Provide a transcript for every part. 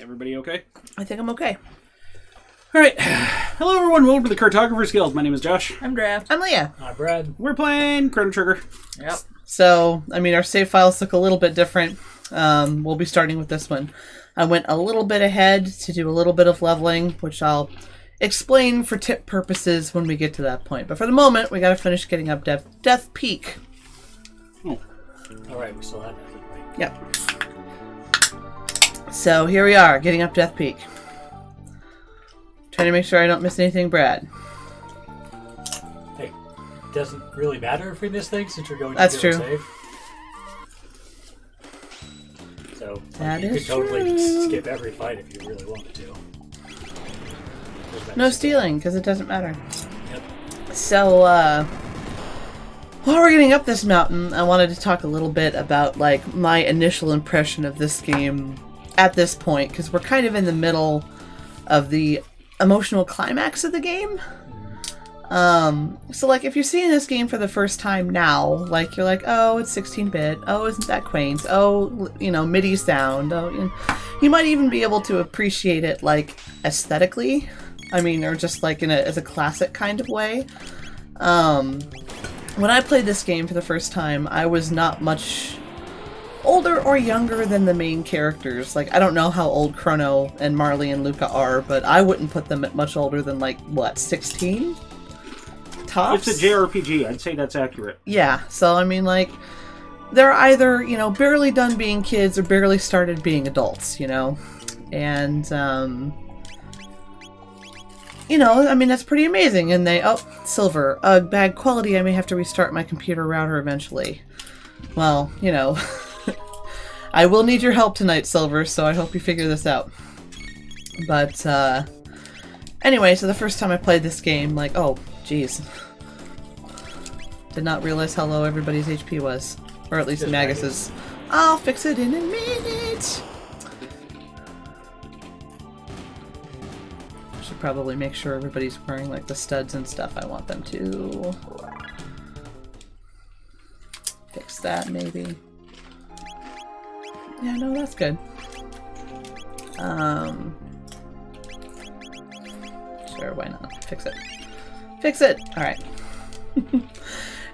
Everybody okay? I think I'm okay. All right. Hello, everyone. Welcome to the Cartographer's Guild. My name is Josh. I'm Draft. I'm Leah. Hi, Brad. We're playing Chrono Trigger. Yep. So, our save files look a little bit different. We'll be starting with this one. I went a little bit ahead to do a little bit of leveling, which I'll explain for tip purposes when we get to that point. But for the moment, we gotta finish getting up Death Peak. Oh. All right, we still have that, right? Yep. So here we are, getting up Death Peak. Trying to make sure I don't miss anything, Brad. Hey, doesn't really matter if we miss things since you're going That's to true. save. So That you is could totally true. skip every fight if you really wanted to. No stealing, because it doesn't matter. Yep. So, while we're getting up this mountain, I wanted to talk a little bit about, my initial impression of this game at this point, because we're kind of in the middle of the emotional climax of the game. So, if you're seeing this game for the first time now, you're like, oh, it's 16-bit, oh, isn't that quaint, oh, MIDI sound, oh, you might even be able to appreciate it, aesthetically, or just, as a classic kind of way. When I played this game for the first time, I was not much older or younger than the main characters. I don't know how old Chrono and Marley and Luca are, but I wouldn't put them at much older than, 16? Tops? It's a JRPG. I'd say that's accurate. Yeah, so, they're either, barely done being kids or barely started being adults, And, that's pretty amazing. And silver. Bad quality, I may have to restart my computer router eventually. Well, I will need your help tonight, Silver, so I hope you figure this out. But, anyway, so the first time I played this game, oh, jeez. Did not realize how low everybody's HP was. Or at least Magus's. I'll fix it in a minute! Should probably make sure everybody's wearing, the studs and stuff I want them to. Fix that, maybe. Yeah, no, that's good. Sure, why not? Fix it. Fix it! Alright.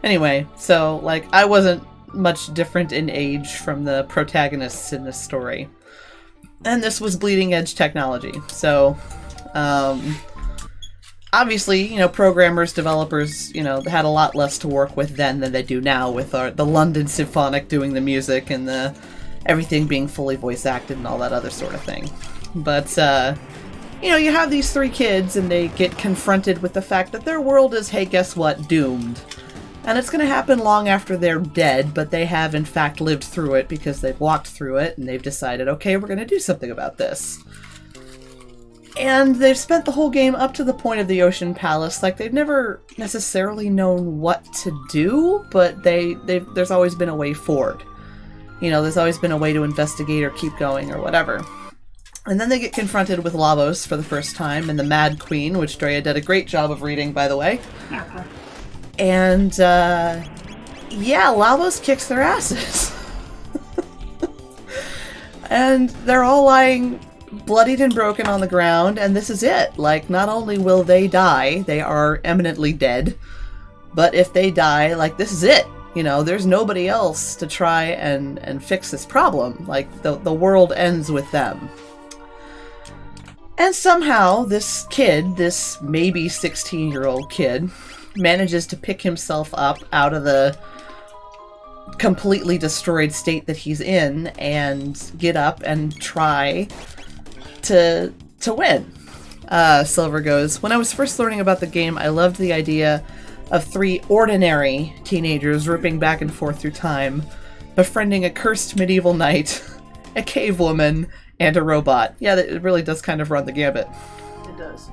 Anyway, so, I wasn't much different in age from the protagonists in this story. And this was bleeding edge technology, so, obviously, programmers, developers, had a lot less to work with then than they do now with the London Symphonic doing the music and everything being fully voice acted and all that other sort of thing. But, you have these three kids and they get confronted with the fact that their world is, hey, guess what, doomed. And it's going to happen long after they're dead, but they have in fact lived through it because they've walked through it and they've decided, okay, we're going to do something about this. And they've spent the whole game up to the point of the Ocean Palace. They've never necessarily known what to do, but there's always been a way forward. There's always been a way to investigate or keep going or whatever. And then they get confronted with Lavos for the first time and the Mad Queen, which Drea did a great job of reading, by the way. And, Lavos kicks their asses. And they're all lying bloodied and broken on the ground, and this is it. Not only will they die, they are eminently dead, but if they die, this is it. There's nobody else to try and fix this problem. The world ends with them. And somehow, this kid, this maybe 16-year-old kid, manages to pick himself up out of the completely destroyed state that he's in and get up and try to win. Silver goes, when I was first learning about the game, I loved the idea of three ordinary teenagers ripping back and forth through time, befriending a cursed medieval knight, a cave woman, and a robot. Yeah, it really does kind of run the gambit. It does.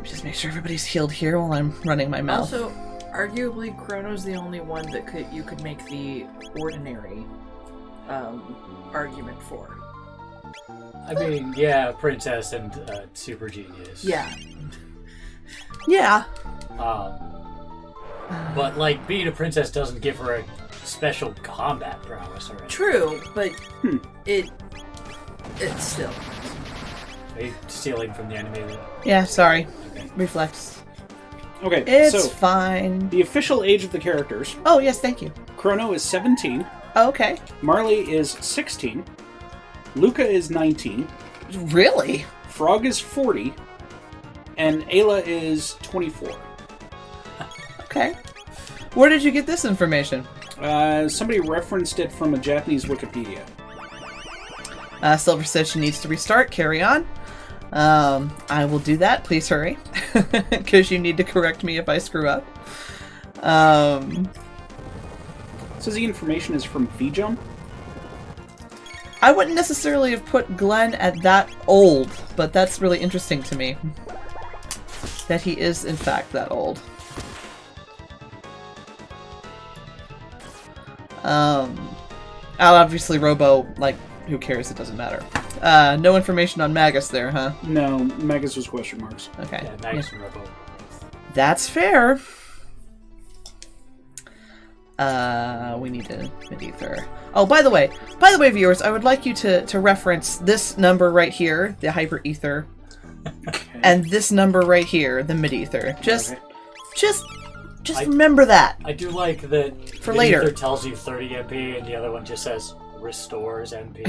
Just make sure everybody's healed here while I'm running my mouth. Also, arguably, Chrono's the only one that you could make the ordinary argument for. Yeah, Princess and Super Genius. Yeah. Yeah. But, being a princess doesn't give her a special combat prowess or anything. True, but it It's still. Are you stealing from the animated? Yeah, sorry. Okay. Reflex. Okay, It's so fine. the official age of the characters. Oh, yes, thank you. Chrono is 17. Oh, okay. Marley is 16. Luca is 19. Really? Frog is 40. And Ayla is 24. Okay. Where did you get this information? Somebody referenced it from a Japanese Wikipedia. Silver says she needs to restart. Carry on. I will do that. Please hurry. Because you need to correct me if I screw up. It says the information is from VJump. I wouldn't necessarily have put Glenn at that old, but that's really interesting to me. That he is, in fact, that old. Obviously, Robo, like, who cares? It doesn't matter. No information on Magus there, huh? No, Magus was question marks. Okay. Yeah, Magus and Robo. That's fair. We need a mid-ether. Oh, by the way, viewers, I would like you to reference this number right here, the hyper ether, Okay. and this number right here, the mid-ether. Just I- remember that. I do like that For the later. ether tells you 30 MP and the other one just says restores MP.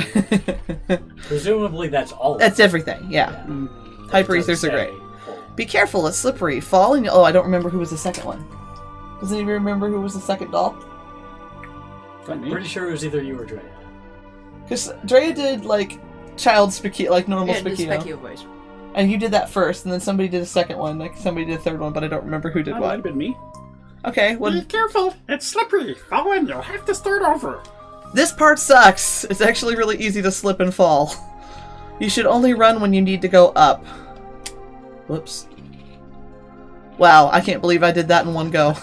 Presumably that's all of That's it. everything, yeah. Mm, Hyper It doesn't ethers are great. say full. Be careful, it's slippery. Fall and oh, I don't remember who was the second one. Does anybody remember who was the second doll? not me. Pretty sure it was either you or Dre. Because Drea did like child Spikino, like normal Yeah, the Spikino. Specchio voice. And you did that first, and then somebody did a second one, like somebody did a third one, but I don't remember who did That might what. have been me. Okay, well, careful, it's slippery. Fall in, you'll have to start over. this part sucks. It's actually really easy to slip and fall. You should only run when you need to go up. Whoops. Wow, I can't believe I did that in one go.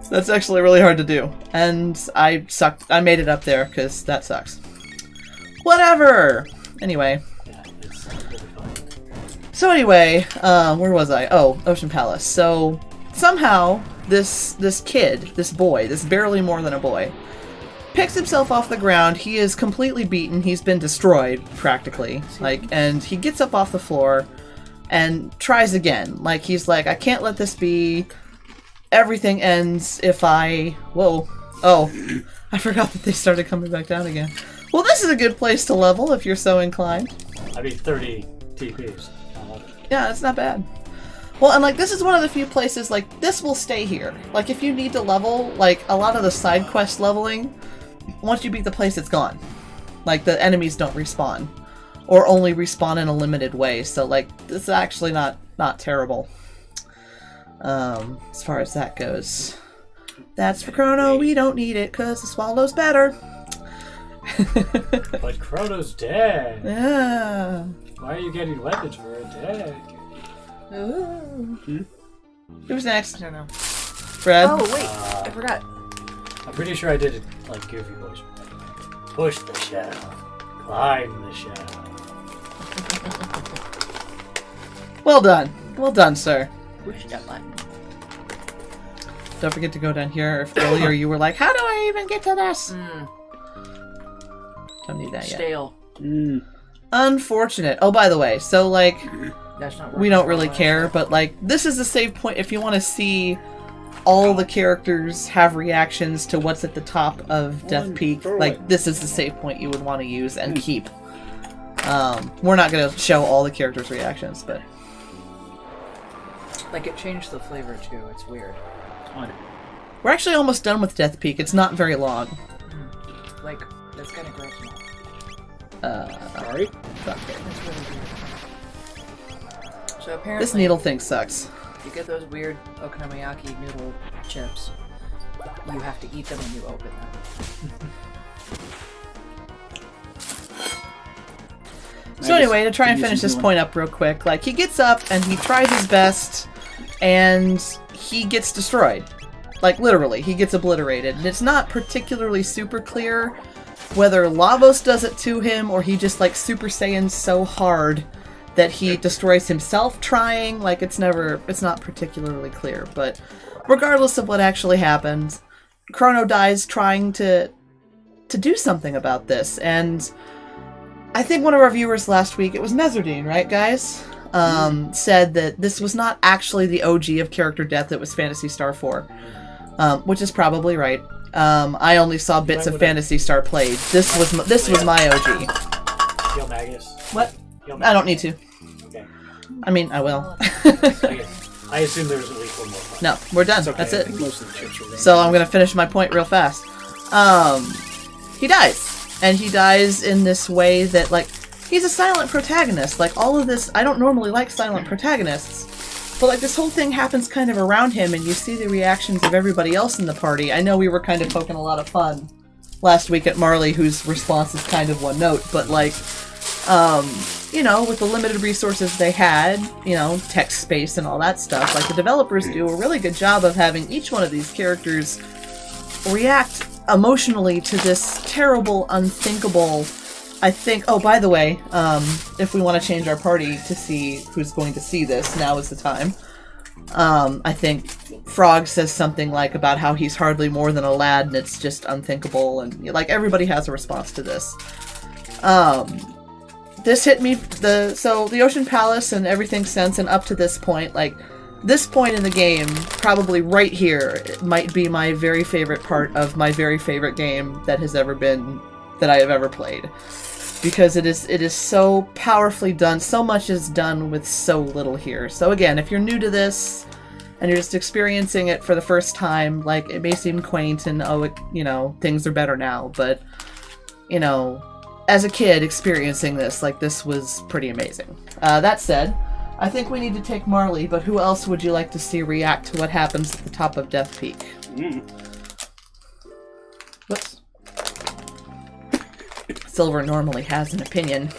That's actually really hard to do. And I sucked. I made it up there, because that sucks. Whatever! Anyway. Yeah, it's really fun. So anyway, where was I? Oh, Ocean Palace. So, somehow, this kid, this boy, this barely more than a boy, picks himself off the ground. He is completely beaten. He's been destroyed, practically. And he gets up off the floor and tries again. Like, he's like, I can't let this be. Everything ends if I... Whoa. Oh, I forgot that they started coming back down again. Well, this is a good place to level if you're so inclined. I mean, 30 TPs. I love it. Yeah, it's not bad. Well, and like, this is one of the few places, like, this will stay here. Like, if you need to level, like, a lot of the side quest leveling, once you beat the place, it's gone. Like, the enemies don't respawn. Or only respawn in a limited way, so, like, this is actually not terrible. As far as that goes. That's for Chrono, we don't need it, because the Swallow's better. But Chrono's dead. Yeah. Why are you getting weapons for a dead? Ooh. Who's next? I don't know. Fred? Oh, wait. I forgot. I'm pretty sure I did it like Goofy voice. Push the shell. Climb the shell. Well done. Well done, sir. Push that button. Don't forget to go down here. If earlier you were like, how do I even get to this? Don't need that yet. Stale. Unfortunate. Oh, by the way, so, like, That's not we working don't for really all care, that. but, like, this is the save point if you want to see all the characters have reactions to what's at the top of Death Peak. Like, this is the save point you would want to use and keep. We're not going to show all the characters' reactions, but... Like, it changed the flavor, too. It's weird. We're actually almost done with Death Peak. It's not very long. Like, that's kind of gross now. Sorry. Fuck it. That's really weird. So apparently... This needle thing sucks. You get those weird okonomiyaki noodle chips. You have to eat them when you open them. So anyway, to try and finish this point up real quick, like, he gets up and he tries his best, and he gets destroyed. Like, literally, he gets obliterated. And it's not particularly super clear whether Lavos does it to him, or he just, like, Super Saiyans so hard that he destroys himself trying. Like, it's not particularly clear. But regardless of what actually happened, Chrono dies trying to do something about this, and... I think one of our viewers last week, it was Mezzardine, right, guys? Said that this was not actually the OG of character death, it was Phantasy Star 4. Which is probably right. I only saw bits of Phantasy Star played. This was my OG. Heal Magus. What? Heal I don't need to. Okay. I mean, I will. I assume there's at least one more fight. No, we're done. It's okay. That's I it. think most of the chips are So I'm gonna finish my point real fast. He dies. And he dies in this way that, like, he's a silent protagonist. Like, all of this, I don't normally like silent protagonists, but, like, this whole thing happens kind of around him, and you see the reactions of everybody else in the party. I know we were kind of poking a lot of fun last week at Marley, whose response is kind of one note, but, like, you know, with the limited resources they had, you know, text space and all that stuff, like, the developers do a really good job of having each one of these characters react emotionally to this terrible, unthinkable, I think, oh, by the way, if we want to change our party to see who's going to see this, now is the time. I think Frog says something like about how he's hardly more than a lad and it's just unthinkable, and, like, everybody has a response to this. This hit me, so the Ocean Palace and everything since and up to this point, like, this point in the game, probably right here, might be my very favorite part of my very favorite game that has ever been, that I have ever played. Because it is so powerfully done, so much is done with so little here. So again, if you're new to this, and you're just experiencing it for the first time, like, it may seem quaint and, oh, you know, things are better now, but, you know, as a kid experiencing this, like, this was pretty amazing. That said, I think we need to take Marley, but who else would you like to see react to what happens at the top of Death Peak? Whoops. Silver normally has an opinion.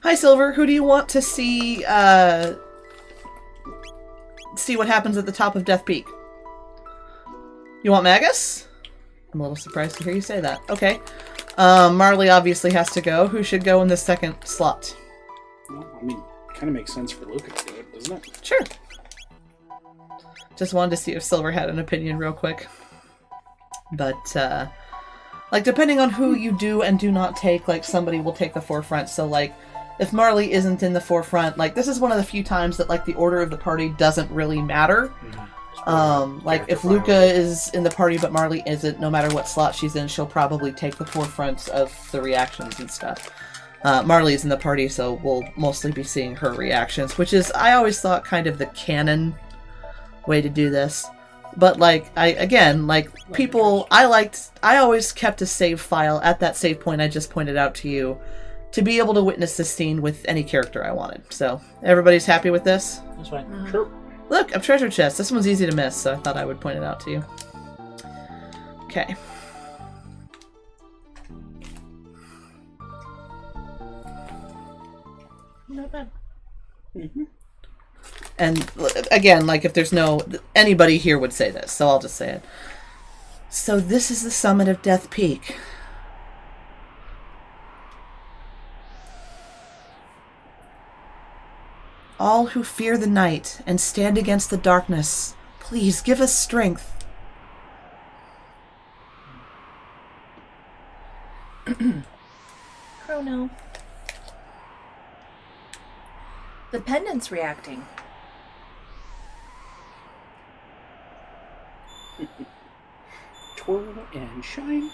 Hi, Silver. Who do you want to see what happens at the top of Death Peak? You want Magus? I'm a little surprised to hear you say that. Okay. Marley obviously has to go. Who should go in the second slot? Well, I mean, kind of makes sense for Luca to do it, doesn't it? Sure. Just wanted to see if Silver had an opinion real quick. But, like, depending on who you do and do not take, like, somebody will take the forefront. So, like, if Marley isn't in the forefront, like, this is one of the few times that, like, the order of the party doesn't really matter. Like, if Luca is in the party but Marley isn't, no matter what slot she's in, she'll probably take the forefront of the reactions and stuff. Marley's in the party, so we'll mostly be seeing her reactions, which is, I always thought, kind of the canon way to do this. But, like, I always kept a save file at that save point I just pointed out to you to be able to witness this scene with any character I wanted. So, everybody's happy with this? That's fine. Sure. Look, a treasure chest. This one's easy to miss, so I thought I would point it out to you. Okay. Not bad. And again, like, if there's no... Anybody here would say this, so I'll just say it. So this is the summit of Death Peak. All who fear the night and stand against the darkness, please give us strength. Chrono. The pendant's reacting. Twirl and shine.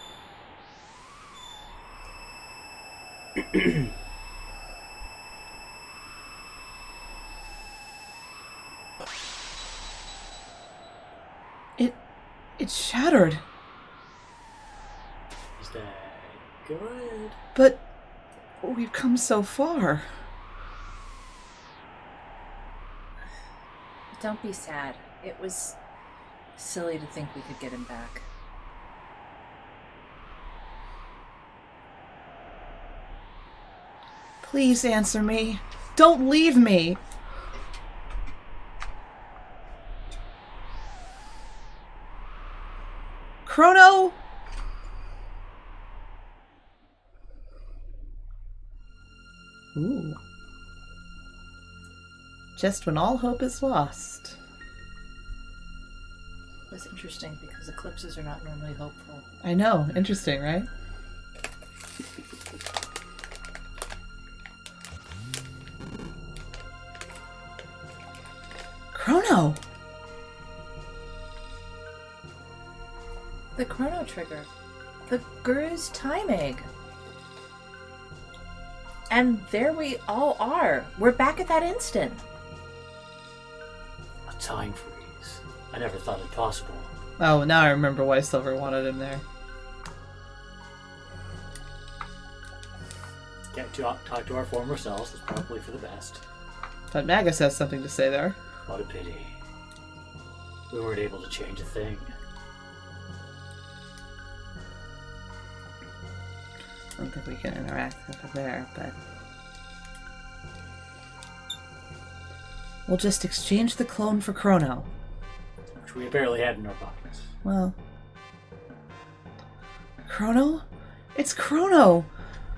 It's shattered. Is that good? But we've come so far. Don't be sad. It was silly to think we could get him back. Please answer me. Don't leave me. Chrono? Ooh. Just when all hope is lost. That's interesting because eclipses are not normally hopeful. I know. Interesting, right? Chrono! The Chrono trigger. The Guru's time egg. And there we all are. We're back at that instant. A time freeze. I never thought it possible. Oh, now I remember why Silver wanted him there. Can't talk to our former selves. It's probably for the best. But Magus has something to say there. What a pity. We weren't able to change a thing. I don't think we can interact with him there, but... We'll just exchange the clone for Chrono. Which we apparently had in our pockets. Well... Chrono? It's Chrono!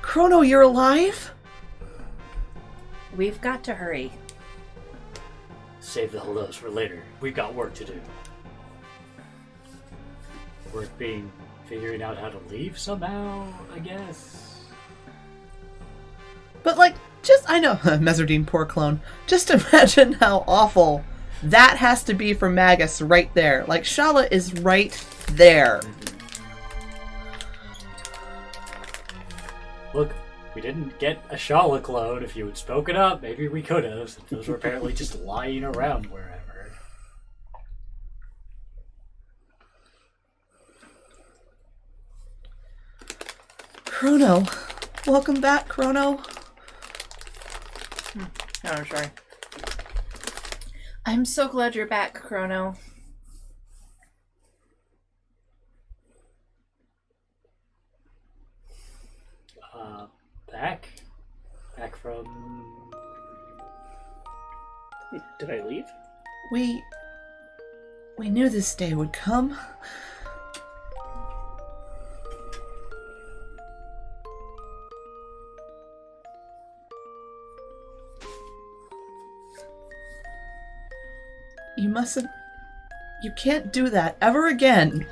Chrono, you're alive? We've got to hurry. Save the hellos for later. We've got work to do. Work being figuring out how to leave somehow, I guess. But I know, Mezzardine, poor clone. Just imagine how awful that has to be for Magus right there. Shala is right there. Look, we didn't get a Shala clone. If you had spoken up, maybe we could have. Since those were apparently just lying around wherever. Chrono. Welcome back, Chrono. Oh, sorry. I'm so glad you're back, Chrono. Back? Back from... Did I leave? We knew this day would come. You mustn't... You can't do that ever again.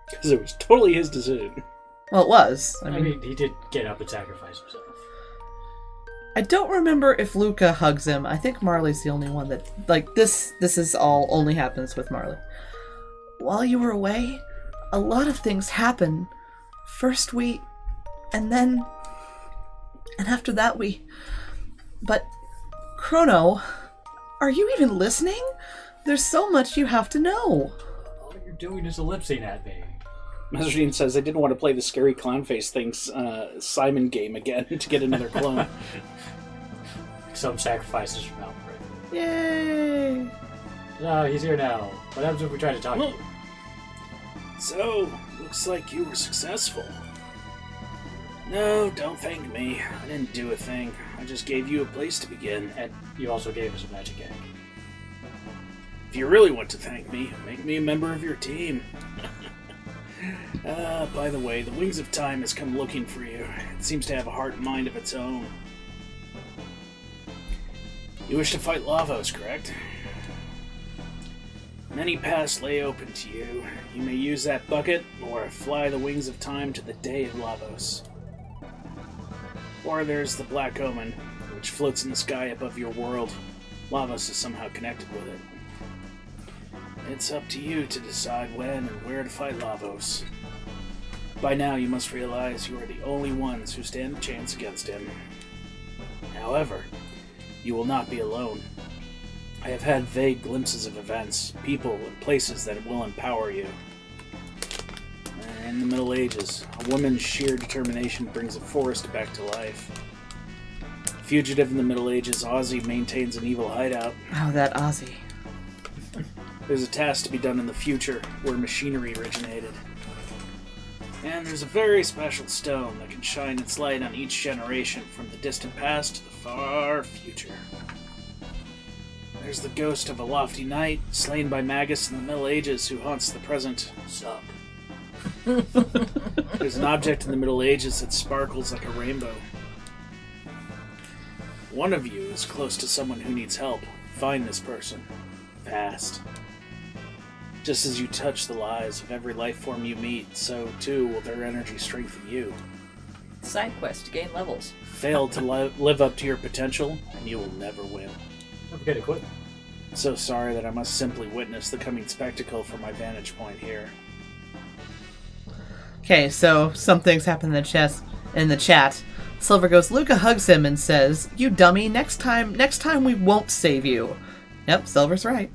Because it was totally his decision. Well, it was. I mean, he did get up and sacrifice himself. I don't remember if Luca hugs him. I think Marley's the only one that... this is all only happens with Marley. While you were away, a lot of things happened. First we... And then... And after that we... But... Chrono, are you even listening? There's so much you have to know. All you're doing is ellipsing at me. Mezzardine says I didn't want to play the scary clown face thing's Simon game again to get another clone. Some sacrifices from Outbreak. Yay! No, he's here now. What happens if we try to talk to you? So, looks like you were successful. No, don't thank me. I didn't do a thing. I just gave you a place to begin. And you also gave us a magic egg. If you really want to thank me, make me a member of your team. By the way, the Wings of Time has come looking for you. It seems to have a heart and mind of its own. You wish to fight Lavos, correct? Many paths lay open to you. You may use that bucket, or fly the Wings of Time to the day of Lavos. Or there's the Black Omen, which floats in the sky above your world. Lavos is somehow connected with it. It's up to you to decide when and where to fight Lavos. By now you must realize you are the only ones who stand a chance against him. However, you will not be alone. I have had vague glimpses of events, people, and places that will empower you. In the Middle Ages, a woman's sheer determination brings a forest back to life. Fugitive in the Middle Ages, Ozzy maintains an evil hideout. Oh, that Ozzy. There's a task to be done in the future, where machinery originated. And there's a very special stone that can shine its light on each generation, from the distant past to the far future. There's the ghost of a lofty knight, slain by Magus in the Middle Ages, who haunts the present. Sup. There's an object in the Middle Ages that sparkles like a rainbow. One of you is close to someone who needs help. Find this person. fast. Just as you touch the lives of every life form you meet, so too will their energy strengthen you. Side quest to gain levels. Fail to live up to your potential, and you will never win. Don't forget to quit. So sorry that I must simply witness the coming spectacle from my vantage point here. Okay, so some things happen in the chat. Silver goes, Luca hugs him and says, "You dummy, next time we won't save you." Yep, Silver's right.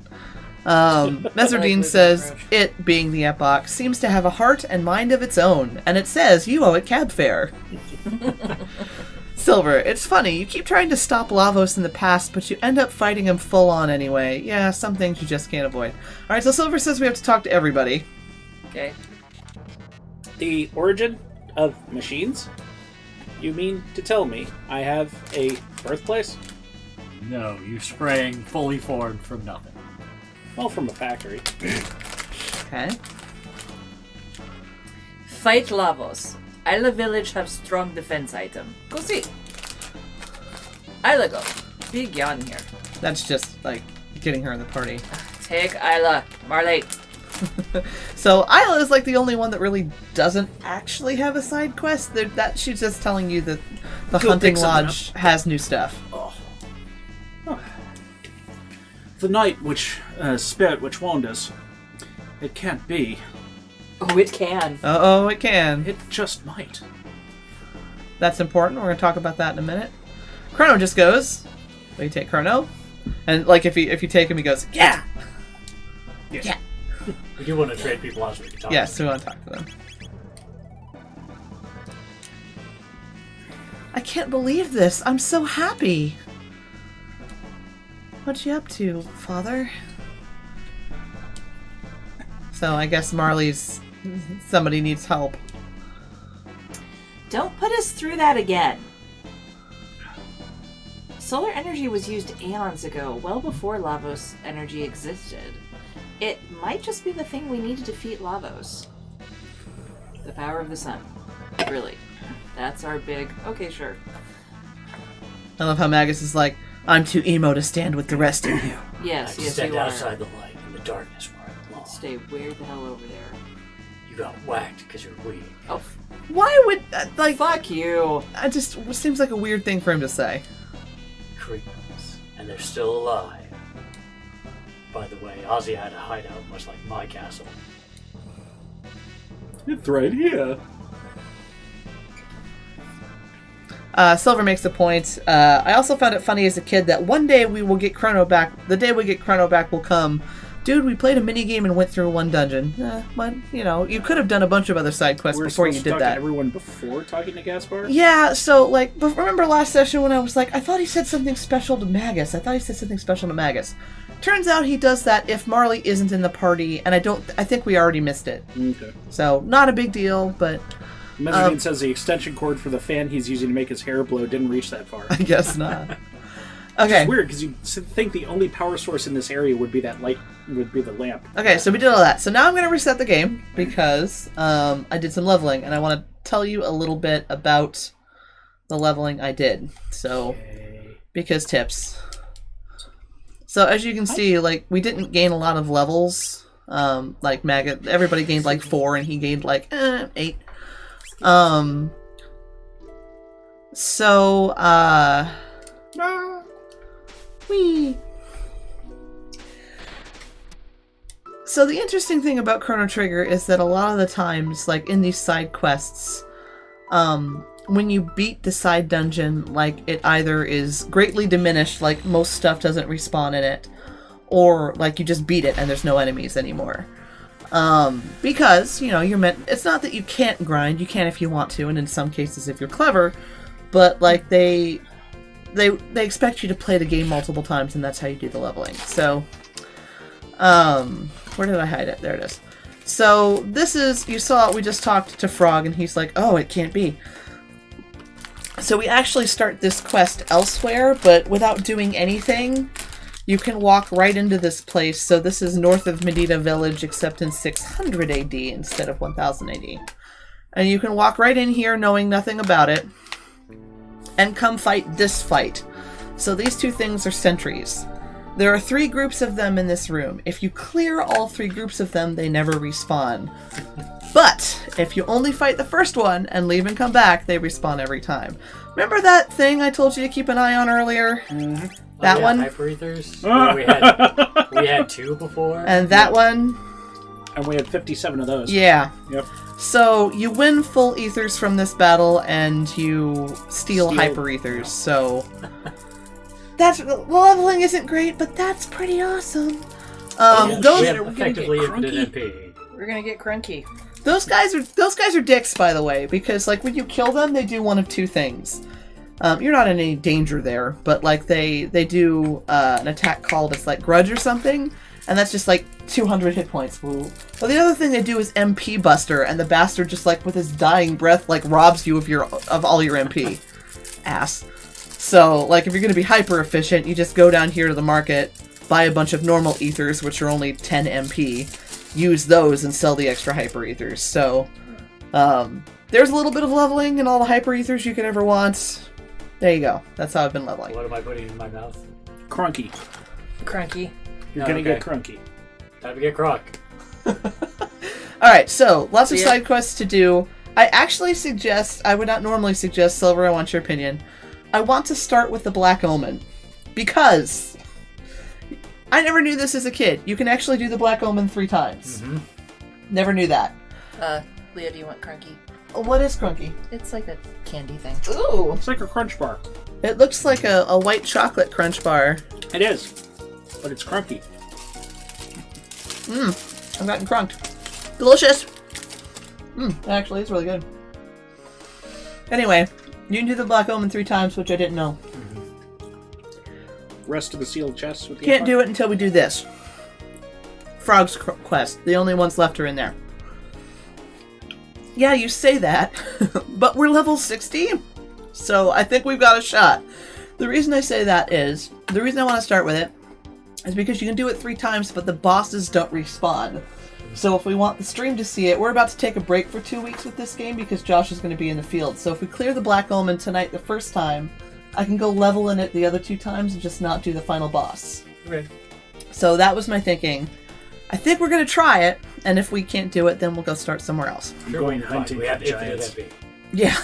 Meserdine says, it, being the Epoch, seems to have a heart and mind of its own, and it says you owe it cab fare. Silver, it's funny, you keep trying to stop Lavos in the past, but you end up fighting him full on anyway. Yeah, some things you just can't avoid. Alright, so Silver says we have to talk to everybody. Okay. The origin of machines? You mean to tell me I have a birthplace? No, you're spraying fully formed from nothing. Well, from a factory. Okay. Fight Lavos. Isla village have strong defense item. Go see. Isla go. Big yawn here. That's just, like, getting her in the party. Take Isla. Marley. So Isla is like the only one that really doesn't actually have a side quest. That she's just telling you that the Go hunting pick something lodge has new stuff. Oh. Huh. The night which spirit which warned us. It can't be. Oh, it can. Oh, it can. It just might. That's important. We're gonna talk about that in a minute. Chrono just goes. Will you take Chrono? And like if you take him, he goes, yeah. Yeah. We do want to trade people out so we can talk. Yes, we want to talk to them. I can't believe this. I'm so happy. What you up to, Father? So I guess Marley's somebody needs help. Don't put us through that again. Solar energy was used aeons ago, well before Lavos energy existed. It might just be the thing we need to defeat Lavos. The power of the sun. Really. That's our big... Okay, sure. I love how Magus is like, I'm too emo to stand with the rest of you. Yes, I yes, stand you are. outside the light in the darkness where I belong. Stay way the hell over there. You got whacked because you're weak. Oh, Why would, like, fuck you. it just seems like a weird thing for him to say. Creepers. And they're still alive. By the way, Ozzy had a hideout much like my castle. It's right here. Silver makes the point. I also found it funny as a kid that one day we will get Chrono back. The day we get Chrono back will come. Dude, we played a minigame and went through one dungeon. But, you know, you could have done a bunch of other side quests before you did that. Everyone before talking to Gaspar? Yeah, so, like, remember last session when I was like, I thought he said something special to Magus. Turns out he does that if Marley isn't in the party, and I think we already missed it. Okay. So, not a big deal, but... Mezzanine says the extension cord for the fan he's using to make his hair blow didn't reach that far. I guess not. Okay. It's weird, because you think the only power source in this area would be that light, would be the lamp. Okay, so we did all that. So now I'm going to reset the game, because I did some leveling, and I want to tell you a little bit about the leveling I did. So, because tips. So as you can see, like, we didn't gain a lot of levels. Like, everybody gained like 4, and he gained like 8. So the interesting thing about Chrono Trigger is that a lot of the times, like in these side quests, when you beat the side dungeon, like it either is greatly diminished, like most stuff doesn't respawn in it, or like you just beat it and there's no enemies anymore. Because, you know, it's not that you can't grind, you can if you want to, and in some cases if you're clever, but like they expect you to play the game multiple times, and that's how you do the leveling. So, where did I hide it? There it is. So this is, you saw, we just talked to Frog, and he's like, oh, it can't be. So we actually start this quest elsewhere, but without doing anything. You can walk right into this place. So this is north of Medina Village, except in 600 AD instead of 1000 AD. And you can walk right in here knowing nothing about it, and come fight this fight. So these two things are sentries. There are 3 groups of them in this room. If you clear all 3 groups of them, they never respawn. But if you only fight the first one and leave and come back, they respawn every time. Remember that thing I told you to keep an eye on earlier? Mm-hmm. That one? Hyper Ethers? we had 2 before. And that one? And we had 57 of those. Yeah. Yep. So you win full ethers from this battle, and you steal hyper ethers. So that's the leveling isn't great, but that's pretty awesome. We have effectively infinite MP. We're gonna get crunky. Those guys are dicks, by the way, because like when you kill them, they do one of 2 things. You're not in any danger there, but like they do an attack called it's like grudge or something, and that's just like 200 hit points. Ooh. But the other thing they do is MP Buster, and the bastard just like with his dying breath like robs you of all your MP. Ass. So like if you're gonna be hyper efficient, you just go down here to the market, buy a bunch of normal ethers, which are only 10 MP, use those and sell the extra hyper ethers. So there's a little bit of leveling and all the hyper ethers you could ever want. There you go. That's how I've been leveling. What am I putting in my mouth? Crunky. Crunky. You're gonna get crunky. Time to get croc. Alright, so lots of side quests to do. I actually suggest, I would not normally suggest, Silver, I want your opinion. I want to start with the Black Omen. Because I never knew this as a kid. You can actually do the Black Omen 3 times. Mm-hmm. Never knew that. Leo, do you want crunky? What is Crunky? It's like a candy thing. Ooh! It's like a crunch bar. It looks like a white chocolate crunch bar. It is. But it's crunky. I'm gotten crunked. Delicious! Actually, it's really good. Anyway, you can do the Black Omen 3 times, which I didn't know. Rest of the sealed chests with the Can't do it until we do this. Frog's Quest. The only ones left are in there. Yeah, you say that, but we're level 60, so I think we've got a shot. The reason I say that is, the reason I want to start with it is because you can do it 3 times, but the bosses don't respawn. So if we want the stream to see it, we're about to take a break for 2 weeks with this game because Josh is going to be in the field. So if we clear the Black Omen tonight the first time, I can go level in it the other 2 times and just not do the final boss. Okay. So that was my thinking. I think we're going to try it, and if we can't do it, then we'll go start somewhere else. I'm going hunting We have for infinite giants. MP. Yeah.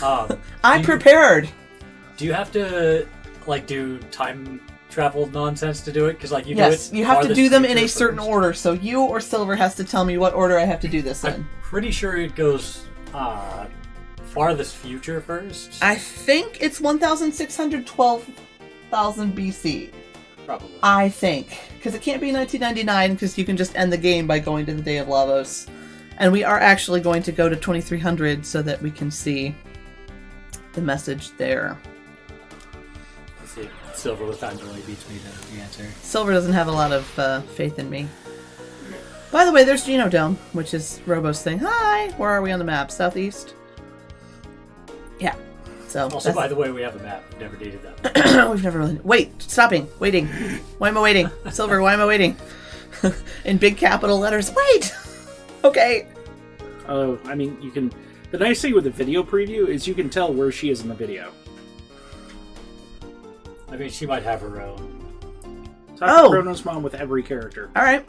I prepared. Do you have to like do time travel nonsense to do it? Because like you Yes, do it. you have to do them in a farthest certain future order, so you or Silver has to tell me what order I have to do this first. in. I'm pretty sure it goes farthest future first. I think it's 1612,000 BC. Probably. I think. Because it can't be 1999, because you can just end the game by going to the Day of Lavos. And we are actually going to go to 2300 so that we can see the message there. Let's see. Silver with time really beats me to the answer. Silver doesn't have a lot of faith in me. By the way, there's Genodome, which is Robo's thing. Hi! Where are we on the map? Southeast? Yeah. So Also, by the way, we have a map. We've never dated that. we've never really... Wait! Waiting. Why am I waiting? Silver, why am I waiting? In big capital letters. Wait! Okay. Oh, I mean, you can... The nice thing with the video preview is you can tell where she is in the video. I mean, she might have her own. Talk to Chrono's mom with every character. Alright.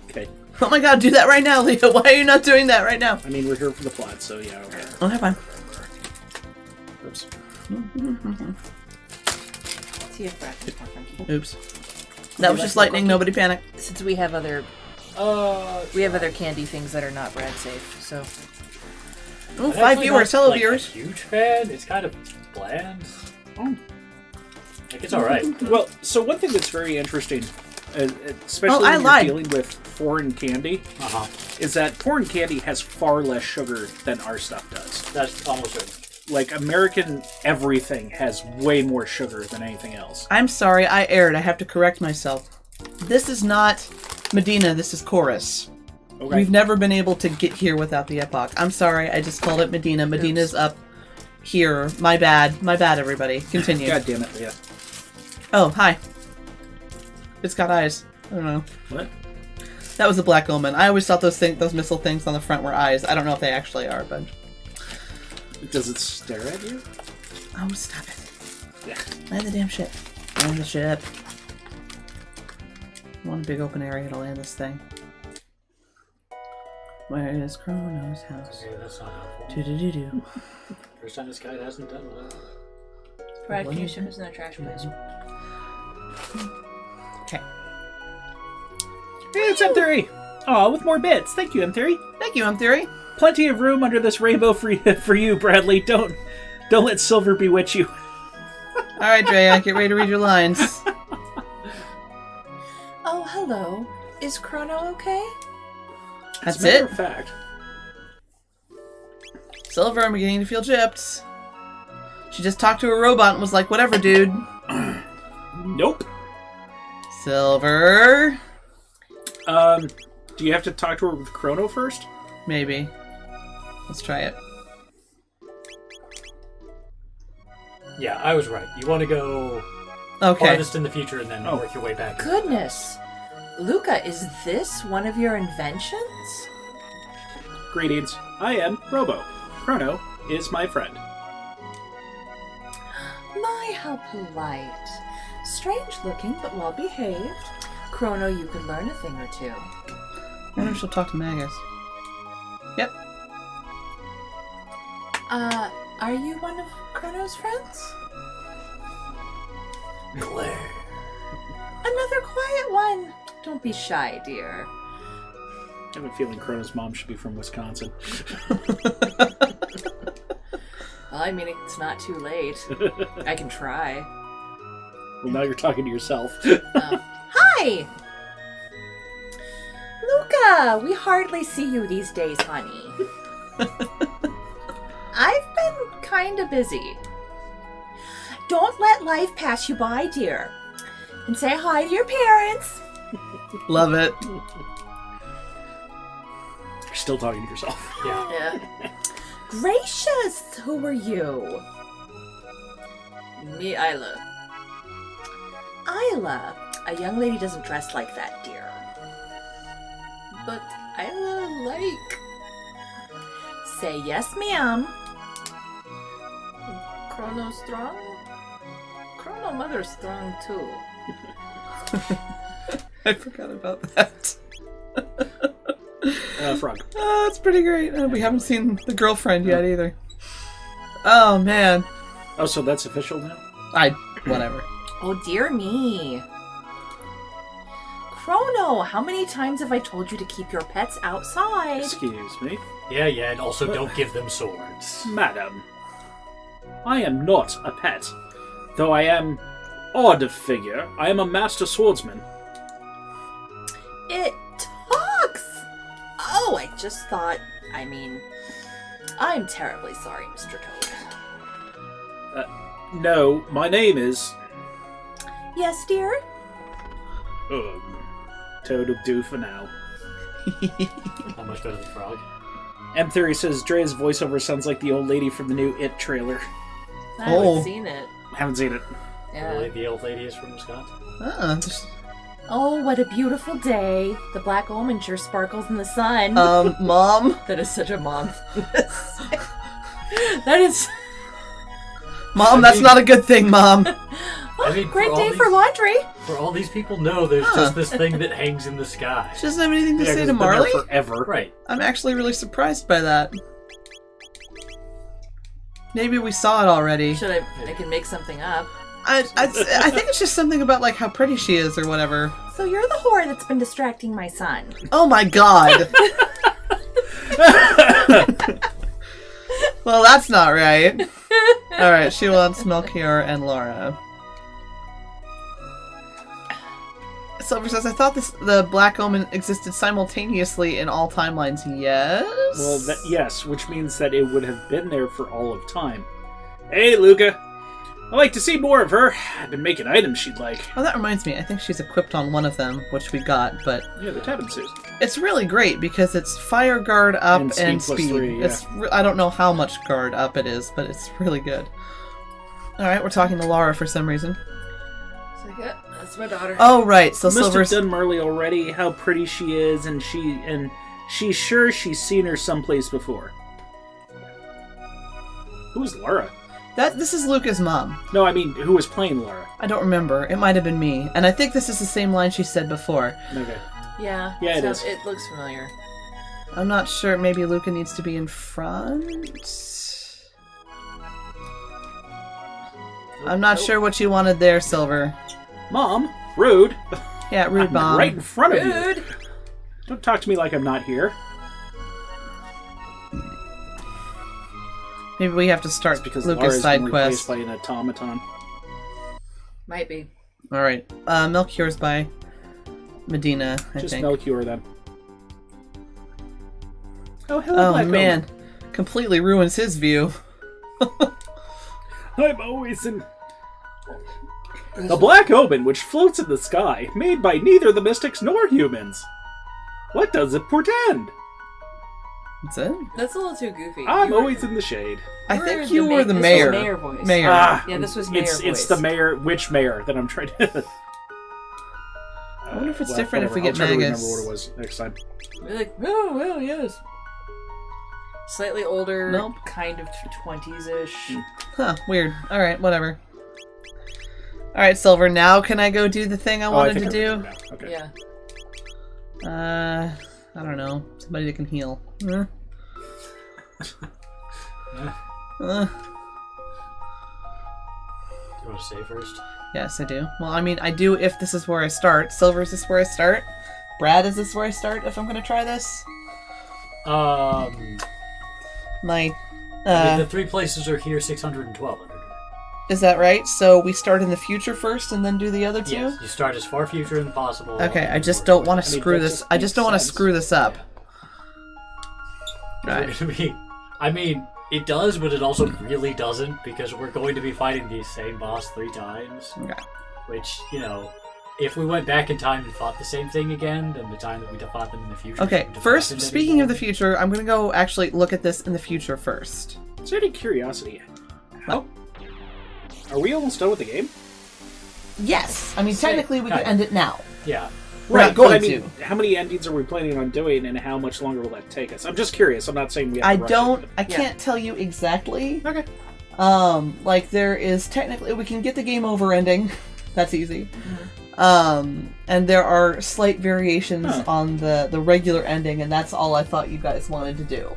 Okay. Oh my god, do that right now, Leo. Why are you not doing that right now? I mean, we're here for the plot, so yeah. Okay. Okay, fine. Oops. See if Brad is more funky. Oops. That was just lightning. Nobody panic. Since we have other candy things that are not Brad safe, so Oh, I'm 5 actually viewers. not, Hello, like, viewers. A huge fan. It's kind of bland. Oh. Like it's all right. Well, so one thing that's very interesting, especially I when you're lied. dealing with foreign candy, is that foreign candy has far less sugar than our stuff does. That's almost it. Like, American everything has way more sugar than anything else. I'm sorry, I erred. I have to correct myself. This is not Medina, this is Chorus. Okay. We've never been able to get here without the epoch. I'm sorry, I just called it Medina. Medina's up here. My bad, everybody. Continue. God damn it, Leah. Oh, hi. It's got eyes. I don't know. What? That was the Black Omen. I always thought those missile things on the front were eyes. I don't know if they actually are, but... Does it stare at you? Oh, stop it. Yeah. Land the damn ship. Land the ship. One big open area to land this thing. Where is Chrono's house? Okay, that's not helpful. Do-do-do-do. First time this guy hasn't done well. Brad, can you ship us in the trash, please? Okay. Hey, it's M3! Aw, with more bits. Thank you, M3. Thank you, M-Theory. Plenty of room under this rainbow for you, Bradley. Don't let silver bewitch you. Alright, Drea, get ready to read your lines. Oh, hello. Is Chrono okay? That's As a matter it? of fact. Silver, I'm beginning to feel gypped. She just talked to a robot and was like, whatever, dude. Nope. Silver. Do you have to talk to her with Chrono first? Maybe. Let's try it. Yeah, I was right. You want to go Okay. farthest in the future and then Oh. work your way back. Goodness. Luca, is this one of your inventions? Greetings. I am Robo. Chrono is my friend. My, how polite. Strange looking, but well behaved. Chrono, you could learn a thing or two. I wonder if she'll talk to Magus. Yep. Are you one of Chrono's friends? Glare. Another quiet one. Don't be shy, dear. I have a feeling Chrono's mom should be from Wisconsin. Well, I mean, it's not too late. I can try. Well, now you're talking to yourself. Hi! Luca, we hardly see you these days, honey. I've been kinda busy. Don't let life pass you by, dear. And say hi to your parents. Love it. You're still talking to yourself. Yeah. Yeah. Gracious, who are you? Me, Isla. Isla, a young lady doesn't dress like that, dear. But Isla like. Say yes, ma'am. Chrono strong? Chrono mother strong too. I forgot about that. Frog. Oh, that's pretty great. We haven't seen the girlfriend yet either. Oh, man. Oh, so that's official now? Whatever. Oh dear me. Chrono, how many times have I told you to keep your pets outside? Excuse me. Yeah, and also don't give them swords. Madam, I am not a pet. Though I am odd of figure, I am a master swordsman. It talks! Oh, I just thought, I'm terribly sorry, Mr. Toad. No, my name is... Yes, dear? Toad will do for now. How much better than Frog? M-Theory says Dre's voiceover sounds like the old lady from the new It trailer. I haven't Oh. seen it. Haven't seen it. Yeah. Really, the old lady is from Wisconsin? Just, Oh, what a beautiful day. The black almond sure sparkles in the sun. Mom? That is such a mom. That is... Mom, that's not a good thing, Mom. I mean, Great for all day these- for laundry. For all these people know, there's just this thing that hangs in the sky. She doesn't have anything to Yeah, say 'cause to it's been there Marley? forever. Right. I'm actually really surprised by that. Maybe we saw it already. Should I can make something up. I think it's just something about like how pretty she is or whatever. So you're the whore that's been distracting my son. Oh my god. Well, that's not right. Alright, she wants Melchior and Laura. Silver says, I thought the Black Omen existed simultaneously in all timelines. Yes? Well, yes, which means that it would have been there for all of time. Hey, Luca. I'd like to see more of her. I've been making items she'd like. Oh, that reminds me. I think she's equipped on one of them, which we got, but Yeah, the Tabin suit. it's really great because it's fire guard up And and speed speed. plus 3, yeah. I don't know how much guard up it is, but it's really good. Alright, we're talking to Laura for some reason. So yeah, that's my daughter. Oh, right. So Must have Silver's... done Marley already, how pretty she is, and she's sure she's seen her someplace before. Who's Laura? This is Luca's mom. No, I mean, who was playing Laura? I don't remember. It might have been me. And I think this is the same line she said before. Okay. Yeah. Yeah, it is. It looks familiar. I'm not sure. Maybe Luca needs to be in front? I'm not sure what you wanted there, Silver. Mom, rude. Yeah, rude I'm mom. right in front of Rude. you. Don't talk to me like I'm not here. Maybe we have to start It's because Luca's Laura's side been quest. replaced by an automaton. Might be. Alright. Melchior's by Medina, I Just think. Melchior then. Oh, hello, Oh Black man. Omen. Completely ruins his view. I'm always in... The Black Omen, which floats in the sky, made by neither the mystics nor humans. What does it portend? That's it? That's a little too goofy. I'm You were- always in the shade. I you think the you were the this was mayor. mayor voice. Mayor. Yeah, this was mayor It's voice. the mayor, which mayor that I'm trying to... I wonder if it's different if we get I'll try to Magus. remember what it was next time. We're like, oh, well, yes. Slightly older, Nope. kind of 20s-ish. Huh, weird. Alright, whatever. Alright, Silver, now can I go do the thing I wanted to think I do? remember now. Okay. Yeah. I don't know. Somebody that can heal. You want to say first? Yes, I do. Well, I mean, I do if this is where I start. Silver, is this where I start? Brad, is this where I start if I'm going to try this? My, the three places are here, 600 and 1200. is that right? So we start in the future first and then do the other two? Yes, you start as far future as possible. Okay, I just don't want to I mean, screw that this. just I just don't want to makes screw this up. Right. I mean, it does, but it also really doesn't, because we're going to be fighting the same boss 3 times. Okay. Which, you know, if we went back in time and fought the same thing again, then the time that we fought them in the future... Okay, wouldn't have first, happened speaking of the anymore. future, I'm going to go actually look at this in the future first. Is there any curiosity? How? Are we almost done with the game? Yes! I mean, Say- technically we could okay. end it now. Yeah. We're not but going I mean, to. how many endings are we planning on doing, and how much longer will that take us? I'm just curious. I'm not saying we have I to rush don't... it, I can't tell you exactly. Okay. Like, there is technically... We can get the game over ending. That's easy. And there are slight variations on the regular ending, and that's all I thought you guys wanted to do.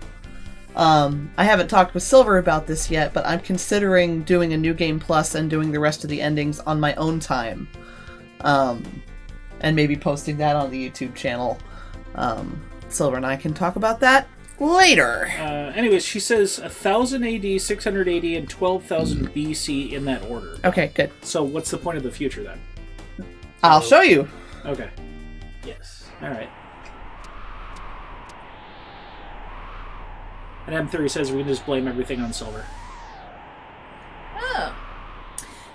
I haven't talked with Silver about this yet, but I'm considering doing a New Game Plus and doing the rest of the endings on my own time. And maybe posting that on the YouTube channel. Silver and I can talk about that later. Anyways, she says 1000 AD, 680, and 12,000 BC in that order. Okay, good. So what's the point of the future then? I'll show you. Okay. Yes. All right. And M3 says we can just blame everything on Silver. Oh.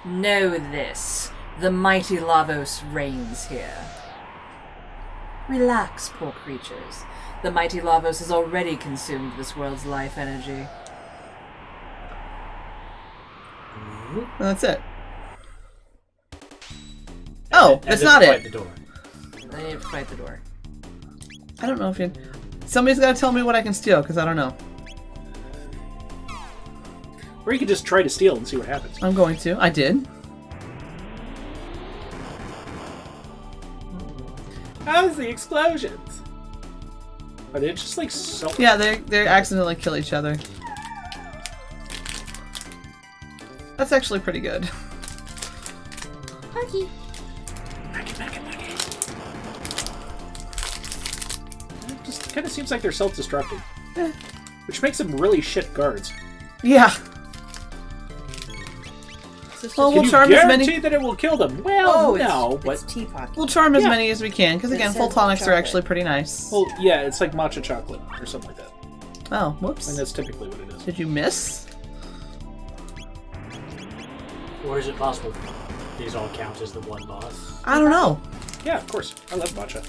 Know this. The mighty Lavos reigns here. Relax, poor creatures. The mighty Lavos has already consumed this world's life energy. That's it. Oh, And that's then not fight it. the door. Then you have to fight the door. I don't know if you... Somebody's got to tell me what I can steal, because I don't know. Or you could just try to steal and see what happens. I'm going to. I did. How's the explosions? Are they just like so... Yeah, they accidentally kill each other. That's actually pretty good. Parky. It just kind of seems like they're self-destructing. Which makes them really shit guards. Yeah. Well, Can we'll you charm as guarantee many. that it will kill them? Well, no, but... It's teapot. We'll charm as Yeah. many as we can, because It again, says full tonics are chocolate. actually pretty nice. Well, yeah, it's like matcha chocolate or something like that. Oh, And whoops. that's typically what it is. Did you miss? Or is it possible these all count as the one boss? I don't know. Yeah, of course. I love matcha.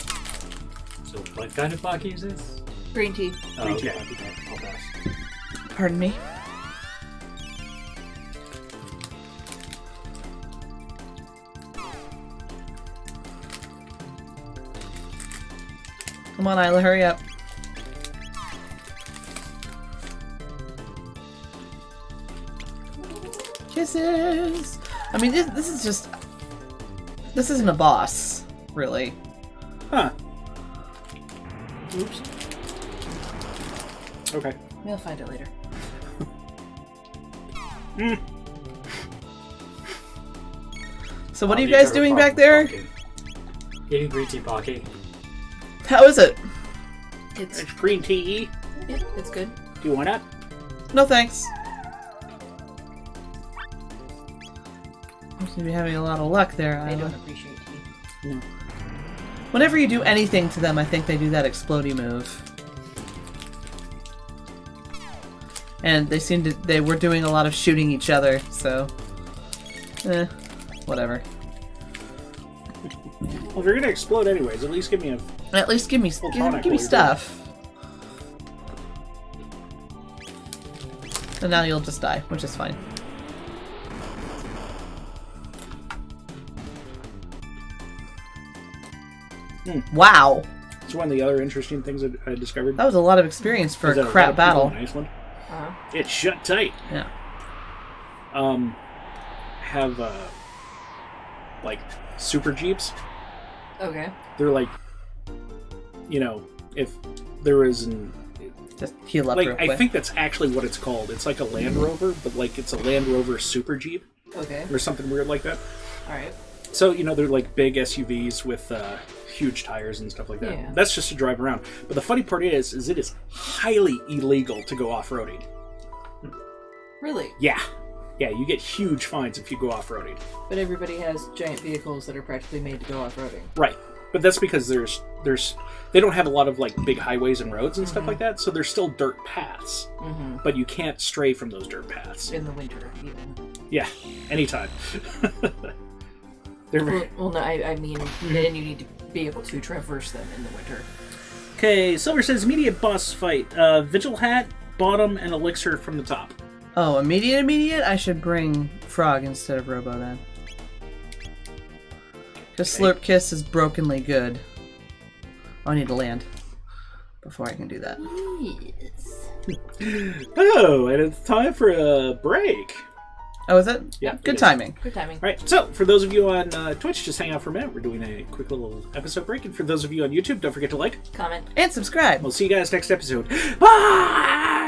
So what kind of Baki is this? Green tea. Oh, Green tea okay. Baki. I'll pass. Pardon me. Come on, Isla, hurry up. surprises. I mean, this is just... This isn't a boss, really. Huh. Oops. Okay. We'll find it later. So what are you guys doing back there? Eating green tea pocky. How is it? It's It's green tea. yeah, it's good. Do you want that? No thanks. You seem to be having a lot of luck there, I Isla. don't appreciate tea. No. Whenever you do anything to them, I think they do that explodey move. And they were doing a lot of shooting each other, so... whatever. Well, if you're gonna explode anyways, at least give me a... At least give me tonic give me while you're stuff. And now you'll just die, which is fine. Wow! It's one of the other interesting things I discovered. That was a lot of experience for is a that crap lot of people battle. in Iceland, Uh-huh. it's shut tight. Yeah. Have like super jeeps. Okay. They're like, you know, if there was an Just heal up like, real quick. I think that's actually what it's called. It's like a Land Rover, but like it's a Land Rover super jeep Okay. or something weird like that. All right. So you know they're like big SUVs with huge tires and stuff like that. Yeah. That's just to drive around. But the funny part is it is highly illegal to go off roading. Really? Yeah, you get huge fines if you go off roading. But everybody has giant vehicles that are practically made to go off-roading. Right, but that's because there's they don't have a lot of like big highways and roads and stuff like that. So there's still dirt paths, but you can't stray from those dirt paths. In the winter, even. Yeah, anytime. They're very... Well, no, I mean, then you need to be able to traverse them in the winter. Okay, Silver says immediate boss fight. Vigil hat, bottom, and elixir from the top. Oh, immediate? I should bring Frog instead of Robo then. Because Slurp Kiss is brokenly good. Oh, I need to land before I can do that. Yes. Oh, and it's time for a break. Oh, is it? Yeah, Good it is. timing. Good timing. All right, so for those of you on Twitch, just hang out for a minute. We're doing a quick little episode break. And for those of you on YouTube, don't forget to like. Comment. And subscribe. We'll see you guys next episode. Bye!